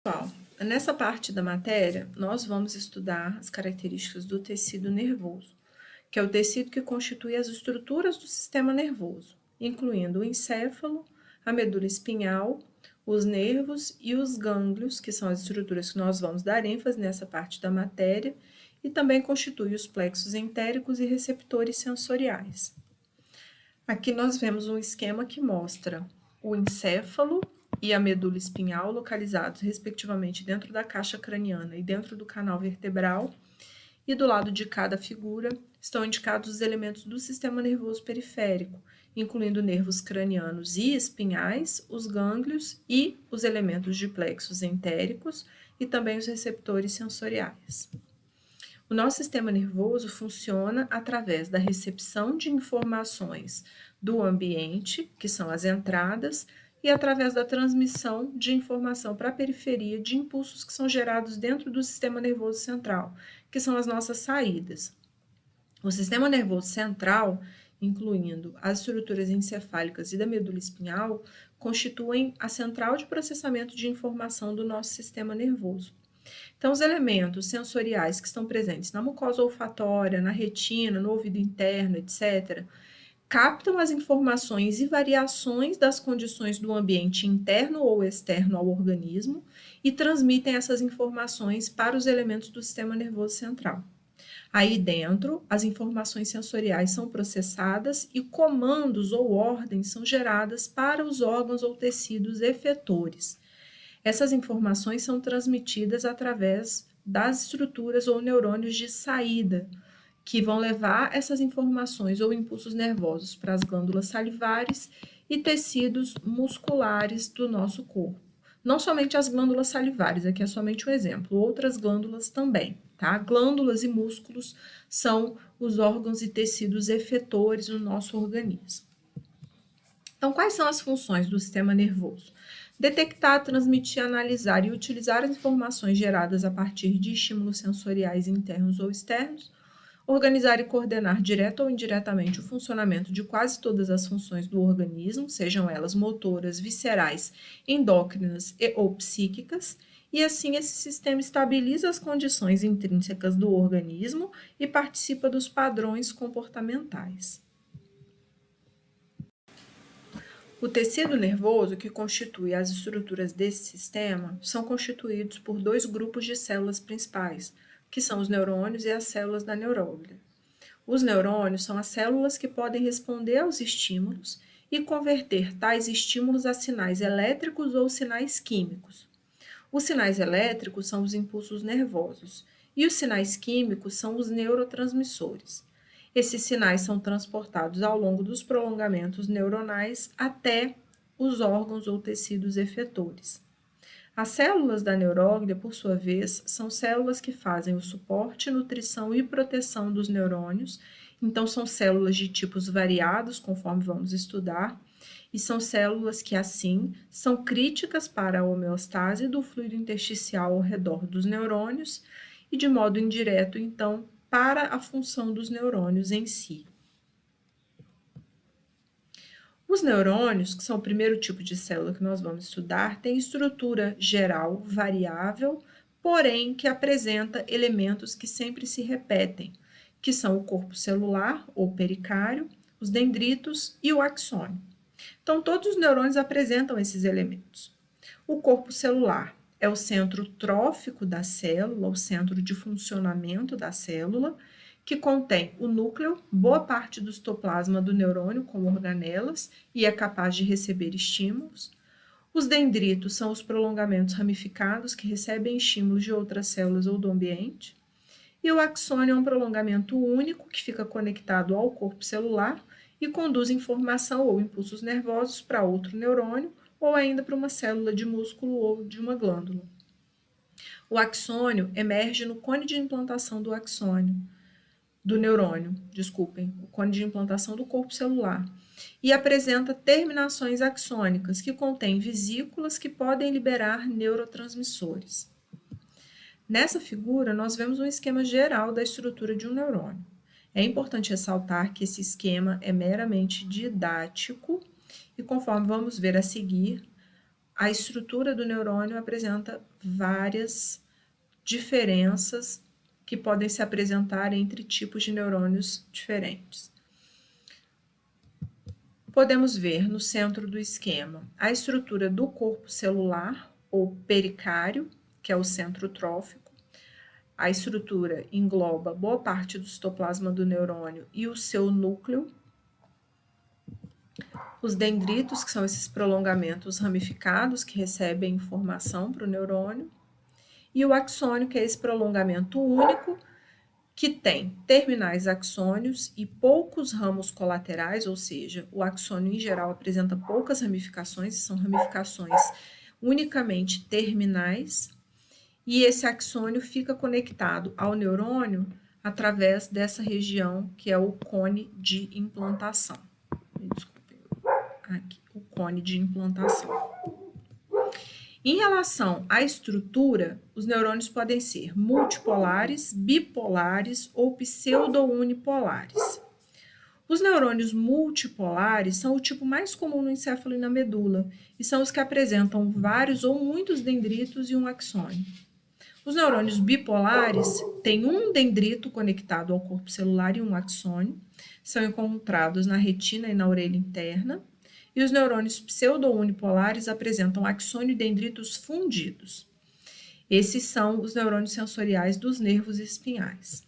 Pessoal, nessa parte da matéria, nós vamos estudar as características do tecido nervoso, que é o tecido que constitui as estruturas do sistema nervoso, incluindo o encéfalo, a medula espinhal, os nervos e os gânglios, que são as estruturas que nós vamos dar ênfase nessa parte da matéria, e também constitui os plexos entéricos e receptores sensoriais. Aqui nós vemos um esquema que mostra o encéfalo e a medula espinhal localizados, respectivamente, dentro da caixa craniana e dentro do canal vertebral. E do lado de cada figura estão indicados os elementos do sistema nervoso periférico, incluindo nervos cranianos e espinhais, os gânglios e os elementos de plexos entéricos e também os receptores sensoriais. O nosso sistema nervoso funciona através da recepção de informações do ambiente, que são as entradas, e através da transmissão de informação para a periferia de impulsos que são gerados dentro do sistema nervoso central, que são as nossas saídas. O sistema nervoso central, incluindo as estruturas encefálicas e da medula espinhal, constituem a central de processamento de informação do nosso sistema nervoso. Então, os elementos sensoriais que estão presentes na mucosa olfatória, na retina, no ouvido interno, etc., captam as informações e variações das condições do ambiente interno ou externo ao organismo e transmitem essas informações para os elementos do sistema nervoso central. Aí dentro, as informações sensoriais são processadas e comandos ou ordens são geradas para os órgãos ou tecidos efetores. Essas informações são transmitidas através das estruturas ou neurônios de saída, que vão levar essas informações ou impulsos nervosos para as glândulas salivares e tecidos musculares do nosso corpo. Não somente as glândulas salivares, aqui é somente um exemplo, outras glândulas também, tá? Glândulas e músculos são os órgãos e tecidos efetores do nosso organismo. Então, quais são as funções do sistema nervoso? Detectar, transmitir, analisar e utilizar as informações geradas a partir de estímulos sensoriais internos ou externos, organizar e coordenar direta ou indiretamente o funcionamento de quase todas as funções do organismo, sejam elas motoras, viscerais, endócrinas ou psíquicas, e assim esse sistema estabiliza as condições intrínsecas do organismo e participa dos padrões comportamentais. O tecido nervoso, que constitui as estruturas desse sistema, são constituídos por dois grupos de células principais, que são os neurônios e as células da neuróglia. Os neurônios são as células que podem responder aos estímulos e converter tais estímulos a sinais elétricos ou sinais químicos. Os sinais elétricos são os impulsos nervosos e os sinais químicos são os neurotransmissores. Esses sinais são transportados ao longo dos prolongamentos neuronais até os órgãos ou tecidos efetores. As células da neuróglia, por sua vez, são células que fazem o suporte, nutrição e proteção dos neurônios. Então, são células de tipos variados, conforme vamos estudar, e são células que, assim, são críticas para a homeostase do fluido intersticial ao redor dos neurônios e, de modo indireto, então, para a função dos neurônios em si. Os neurônios, que são o primeiro tipo de célula que nós vamos estudar, têm estrutura geral variável, porém que apresenta elementos que sempre se repetem, que são o corpo celular ou pericário, os dendritos e o axônio. Então, todos os neurônios apresentam esses elementos. O corpo celular é o centro trófico da célula, o centro de funcionamento da célula, que contém o núcleo, boa parte do citoplasma do neurônio com organelas e é capaz de receber estímulos. Os dendritos são os prolongamentos ramificados que recebem estímulos de outras células ou do ambiente. E o axônio é um prolongamento único que fica conectado ao corpo celular e conduz informação ou impulsos nervosos para outro neurônio ou ainda para uma célula de músculo ou de uma glândula. O axônio emerge no cone de implantação do neurônio, o cone de implantação do corpo celular, e apresenta terminações axônicas que contêm vesículas que podem liberar neurotransmissores. Nessa figura, nós vemos um esquema geral da estrutura de um neurônio. É importante ressaltar que esse esquema é meramente didático e, conforme vamos ver a seguir, a estrutura do neurônio apresenta várias diferenças que podem se apresentar entre tipos de neurônios diferentes. Podemos ver no centro do esquema a estrutura do corpo celular, ou pericário, que é o centro trófico. A estrutura engloba boa parte do citoplasma do neurônio e o seu núcleo. Os dendritos, que são esses prolongamentos ramificados que recebem informação para o neurônio. E o axônio, que é esse prolongamento único, que tem terminais axônios e poucos ramos colaterais, ou seja, o axônio em geral apresenta poucas ramificações, são ramificações unicamente terminais, e esse axônio fica conectado ao neurônio através dessa região que é o cone de implantação. Desculpem, aqui, o cone de implantação. Em relação à estrutura, os neurônios podem ser multipolares, bipolares ou pseudo-unipolares. Os neurônios multipolares são o tipo mais comum no encéfalo e na medula, e são os que apresentam vários ou muitos dendritos e um axônio. Os neurônios bipolares têm um dendrito conectado ao corpo celular e um axônio, são encontrados na retina e na orelha interna. E os neurônios pseudo-unipolares apresentam axônio e dendritos fundidos. Esses são os neurônios sensoriais dos nervos espinhais.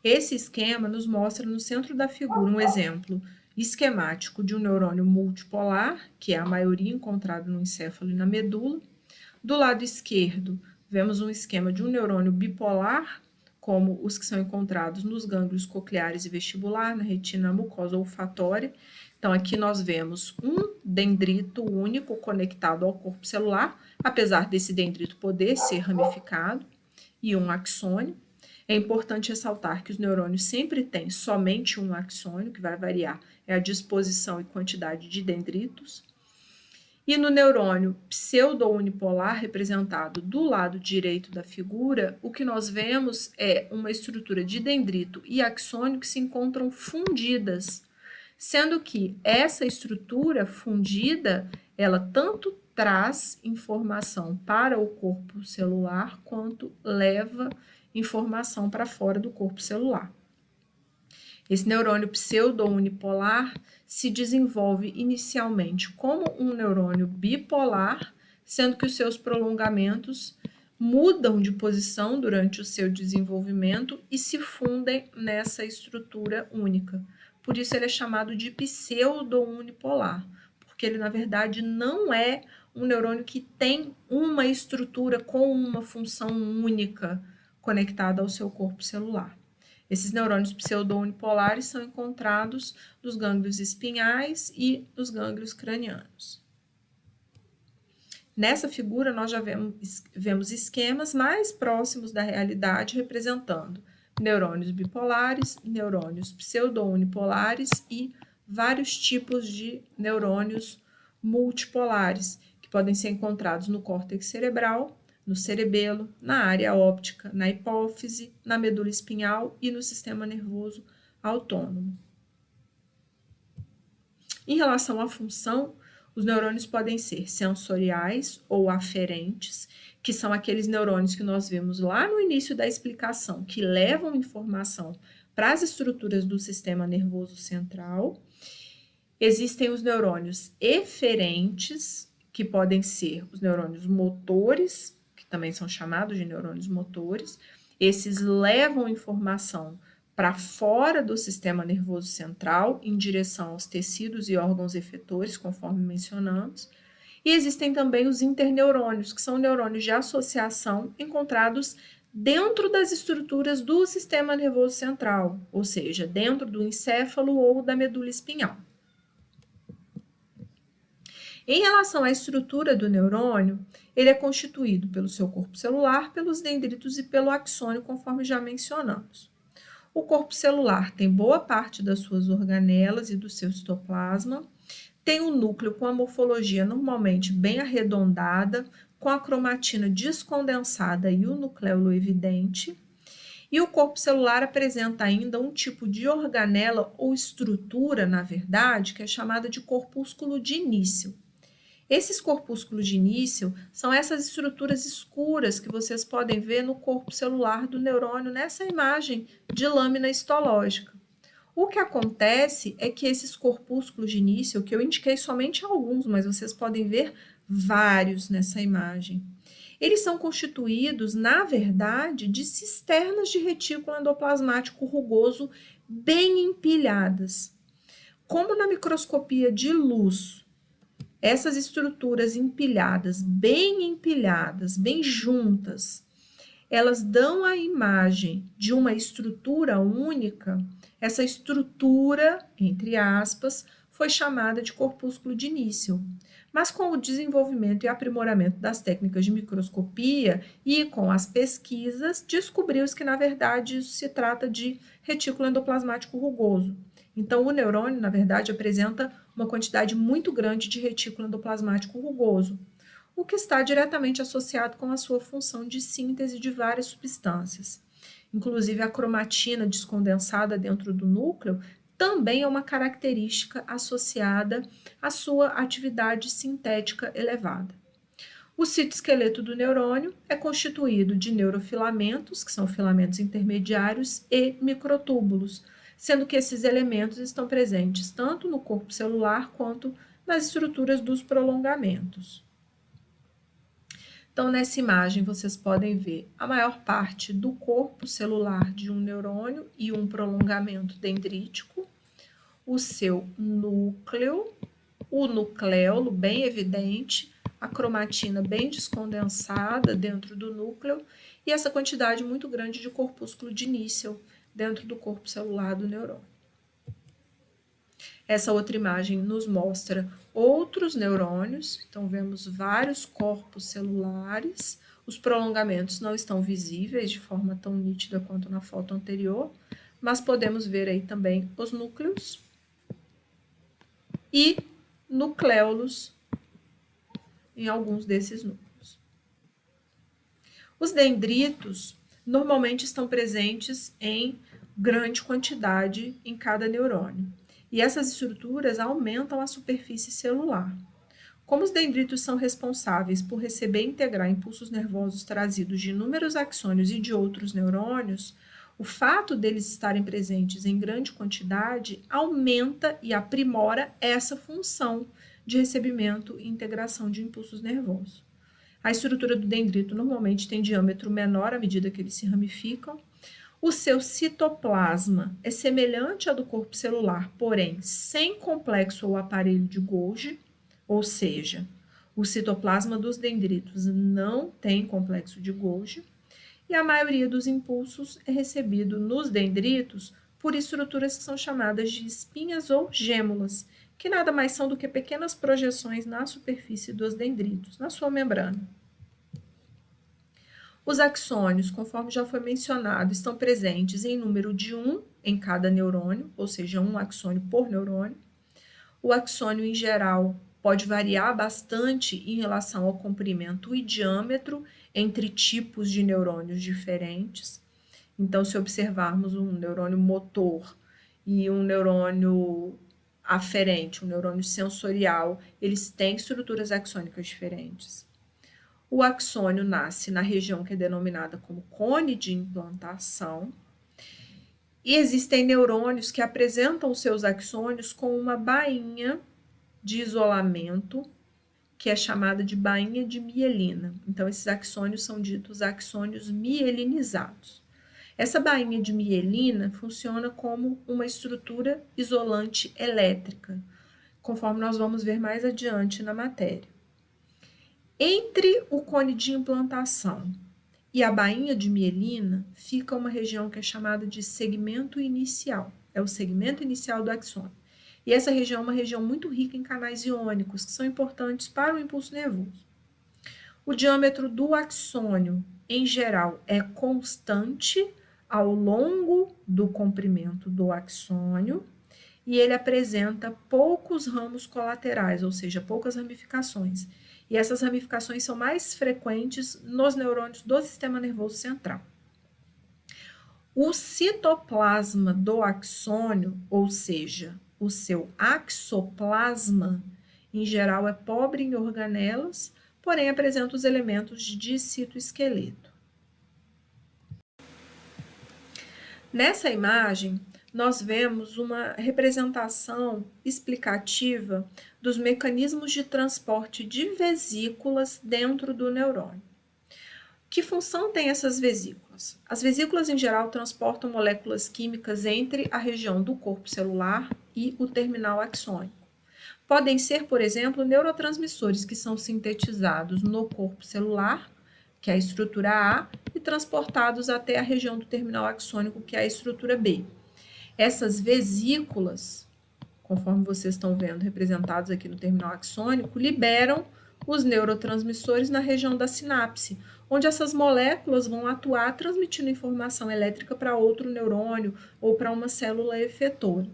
Esse esquema nos mostra no centro da figura um exemplo esquemático de um neurônio multipolar, que é a maioria encontrado no encéfalo e na medula. Do lado esquerdo, vemos um esquema de um neurônio bipolar, como os que são encontrados nos gânglios cocleares e vestibular, na retina, na mucosa olfatória. Então, aqui nós vemos um dendrito único conectado ao corpo celular, apesar desse dendrito poder ser ramificado, e um axônio. É importante ressaltar que os neurônios sempre têm somente um axônio, que vai variar é a disposição e quantidade de dendritos. E no neurônio pseudo-unipolar, representado do lado direito da figura, o que nós vemos é uma estrutura de dendrito e axônio que se encontram fundidas, sendo que essa estrutura fundida, ela tanto traz informação para o corpo celular, quanto leva informação para fora do corpo celular. Esse neurônio pseudo-unipolar se desenvolve inicialmente como um neurônio bipolar, sendo que os seus prolongamentos mudam de posição durante o seu desenvolvimento e se fundem nessa estrutura única. Por isso ele é chamado de pseudo-unipolar, porque ele, na verdade, não é um neurônio que tem uma estrutura com uma função única conectada ao seu corpo celular. Esses neurônios pseudo-unipolares são encontrados nos gânglios espinhais e nos gânglios cranianos. Nessa figura, nós já vemos esquemas mais próximos da realidade, representando neurônios bipolares, neurônios pseudo-unipolares e vários tipos de neurônios multipolares, que podem ser encontrados no córtex cerebral, no cerebelo, na área óptica, na hipófise, na medula espinhal e no sistema nervoso autônomo. Em relação à função, os neurônios podem ser sensoriais ou aferentes, que são aqueles neurônios que nós vimos lá no início da explicação, que levam informação para as estruturas do sistema nervoso central. Existem os neurônios eferentes, que podem ser os neurônios motores, que também são chamados de neurônios motores. Esses levam informação para fora do sistema nervoso central, em direção aos tecidos e órgãos efetores, conforme mencionamos. E existem também os interneurônios, que são neurônios de associação encontrados dentro das estruturas do sistema nervoso central, ou seja, dentro do encéfalo ou da medula espinhal. Em relação à estrutura do neurônio, ele é constituído pelo seu corpo celular, pelos dendritos e pelo axônio, conforme já mencionamos. O corpo celular tem boa parte das suas organelas e do seu citoplasma, tem um núcleo com a morfologia normalmente bem arredondada, com a cromatina descondensada e o nucleolo evidente. E o corpo celular apresenta ainda um tipo de organela ou estrutura, na verdade, que é chamada de corpúsculo de início. Esses corpúsculos de início são essas estruturas escuras que vocês podem ver no corpo celular do neurônio nessa imagem de lâmina histológica. O que acontece é que esses corpúsculos de início, que eu indiquei somente alguns, mas vocês podem ver vários nessa imagem, eles são constituídos, na verdade, de cisternas de retículo endoplasmático rugoso bem empilhadas. Como na microscopia de luz, essas estruturas empilhadas, bem juntas, elas dão a imagem de uma estrutura única. Essa estrutura, entre aspas, foi chamada de corpúsculo de início. Mas com o desenvolvimento e aprimoramento das técnicas de microscopia e com as pesquisas, descobriu-se que, na verdade, isso se trata de retículo endoplasmático rugoso. Então, o neurônio, na verdade, apresenta uma quantidade muito grande de retículo endoplasmático rugoso, o que está diretamente associado com a sua função de síntese de várias substâncias. Inclusive, a cromatina descondensada dentro do núcleo também é uma característica associada à sua atividade sintética elevada. O citoesqueleto do neurônio é constituído de neurofilamentos, que são filamentos intermediários, e microtúbulos, sendo que esses elementos estão presentes tanto no corpo celular quanto nas estruturas dos prolongamentos. Então, nessa imagem, vocês podem ver a maior parte do corpo celular de um neurônio e um prolongamento dendrítico, o seu núcleo, o nucleolo bem evidente, a cromatina bem descondensada dentro do núcleo e essa quantidade muito grande de corpúsculo de níquel dentro do corpo celular do neurônio. Essa outra imagem nos mostra outros neurônios, então vemos vários corpos celulares, os prolongamentos não estão visíveis de forma tão nítida quanto na foto anterior, mas podemos ver aí também os núcleos e nucléolos em alguns desses núcleos. Os dendritos normalmente estão presentes em grande quantidade em cada neurônio. E essas estruturas aumentam a superfície celular. Como os dendritos são responsáveis por receber e integrar impulsos nervosos trazidos de inúmeros axônios e de outros neurônios, o fato deles estarem presentes em grande quantidade aumenta e aprimora essa função de recebimento e integração de impulsos nervosos. A estrutura do dendrito normalmente tem diâmetro menor à medida que eles se ramificam. O seu citoplasma é semelhante ao do corpo celular, porém sem complexo ou aparelho de Golgi, ou seja, o citoplasma dos dendritos não tem complexo de Golgi, e a maioria dos impulsos é recebido nos dendritos por estruturas que são chamadas de espinhas ou gêmulas, que nada mais são do que pequenas projeções na superfície dos dendritos, na sua membrana. Os axônios, conforme já foi mencionado, estão presentes em número de 1 em cada neurônio, ou seja, um axônio por neurônio. O axônio, em geral, pode variar bastante em relação ao comprimento e diâmetro entre tipos de neurônios diferentes. Então, se observarmos um neurônio motor e um neurônio aferente, um neurônio sensorial, eles têm estruturas axônicas diferentes. O axônio nasce na região que é denominada como cone de implantação. E existem neurônios que apresentam os seus axônios com uma bainha de isolamento, que é chamada de bainha de mielina. Então, esses axônios são ditos axônios mielinizados. Essa bainha de mielina funciona como uma estrutura isolante elétrica, conforme nós vamos ver mais adiante na matéria. Entre o cone de implantação e a bainha de mielina fica uma região que é chamada de segmento inicial. É o segmento inicial do axônio. E essa região é uma região muito rica em canais iônicos, que são importantes para o impulso nervoso. O diâmetro do axônio, em geral, é constante ao longo do comprimento do axônio e ele apresenta poucos ramos colaterais, ou seja, poucas ramificações. E essas ramificações são mais frequentes nos neurônios do sistema nervoso central. O citoplasma do axônio, ou seja, o seu axoplasma, Em geral, é pobre em organelas, porém apresenta os elementos de citoesqueleto. Nessa imagem, nós vemos uma representação explicativa dos mecanismos de transporte de vesículas dentro do neurônio. Que função tem essas vesículas? As vesículas, em geral, transportam moléculas químicas entre a região do corpo celular e o terminal axônico. Podem ser, por exemplo, neurotransmissores que são sintetizados no corpo celular, que é a estrutura A, e transportados até a região do terminal axônico, que é a estrutura B. Essas vesículas, conforme vocês estão vendo representados aqui no terminal axônico, liberam os neurotransmissores na região da sinapse, onde essas moléculas vão atuar transmitindo informação elétrica para outro neurônio ou para uma célula efetora.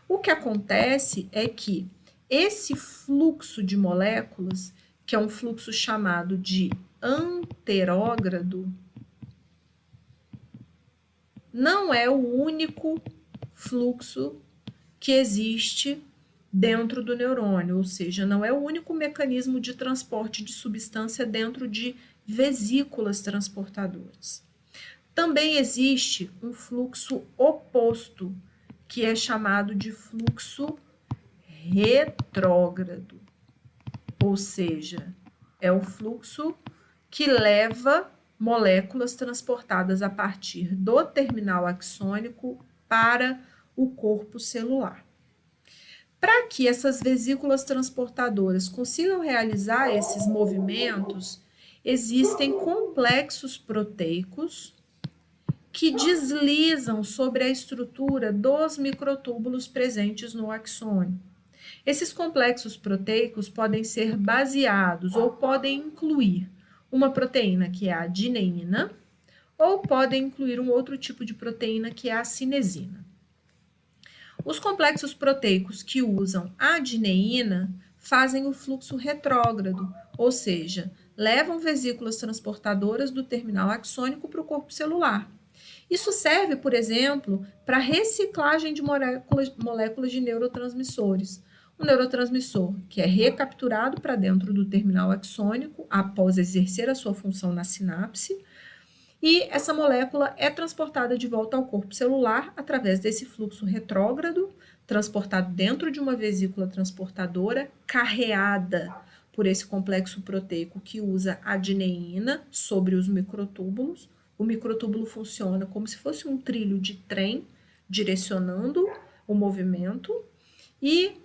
O que acontece é que esse fluxo de moléculas, que é um fluxo chamado de anterógrado, não é o único fluxo que existe dentro do neurônio, ou seja, não é o único mecanismo de transporte de substância dentro de vesículas transportadoras. Também existe um fluxo oposto, que é chamado de fluxo retrógrado, ou seja, é o fluxo que leva moléculas transportadas a partir do terminal axônico para o corpo celular. Para que essas vesículas transportadoras consigam realizar esses movimentos, existem complexos proteicos que deslizam sobre a estrutura dos microtúbulos presentes no axônio. Esses complexos proteicos podem ser baseados ou podem incluir uma proteína que é a dineína, ou podem incluir um outro tipo de proteína que é a cinesina. Os complexos proteicos que usam a dineína fazem o fluxo retrógrado, ou seja, levam vesículas transportadoras do terminal axônico para o corpo celular. Isso serve, por exemplo, para a reciclagem de moléculas de neurotransmissores. O neurotransmissor que é recapturado para dentro do terminal axônico após exercer a sua função na sinapse, e essa molécula é transportada de volta ao corpo celular através desse fluxo retrógrado, transportado dentro de uma vesícula transportadora, carreada por esse complexo proteico que usa a dineína sobre os microtúbulos. O microtúbulo funciona como se fosse um trilho de trem, direcionando o movimento, e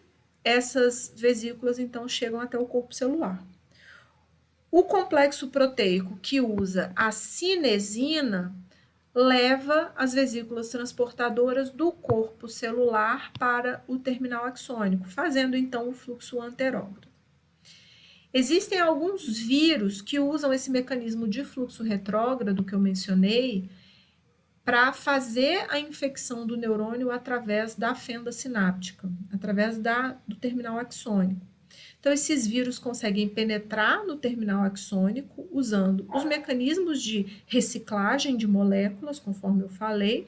essas vesículas, então, chegam até o corpo celular. O complexo proteico que usa a cinesina leva as vesículas transportadoras do corpo celular para o terminal axônico, fazendo então o fluxo anterógrado. Existem alguns vírus que usam esse mecanismo de fluxo retrógrado que eu mencionei para fazer a infecção do neurônio através da fenda sináptica, através do terminal axônico. Então, esses vírus conseguem penetrar no terminal axônico usando os mecanismos de reciclagem de moléculas, conforme eu falei.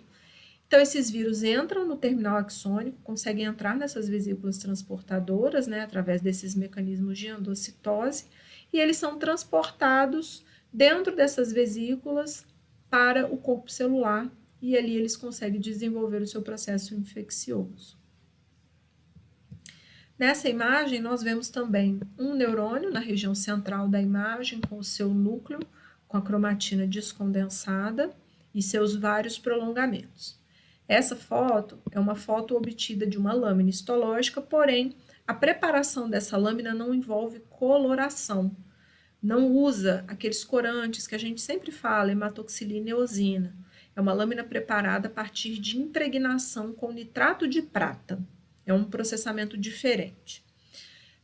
Então, esses vírus entram no terminal axônico, conseguem entrar nessas vesículas transportadoras, né, através desses mecanismos de endocitose, e eles são transportados dentro dessas vesículas para o corpo celular, e ali eles conseguem desenvolver o seu processo infeccioso. Nessa imagem, nós vemos também um neurônio na região central da imagem, com o seu núcleo, com a cromatina descondensada e seus vários prolongamentos. Essa foto é uma foto obtida de uma lâmina histológica, porém, a preparação dessa lâmina não envolve coloração. Não usa aqueles corantes que a gente sempre fala, hematoxilina e eosina. É uma lâmina preparada a partir de impregnação com nitrato de prata. É um processamento diferente.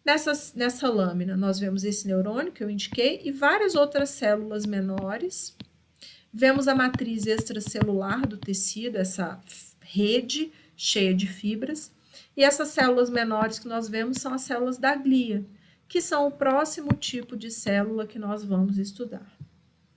Nessa lâmina, nós vemos esse neurônio que eu indiquei e várias outras células menores. Vemos a matriz extracelular do tecido, essa rede cheia de fibras. E essas células menores que nós vemos são as células da glia, que são o próximo tipo de célula que nós vamos estudar.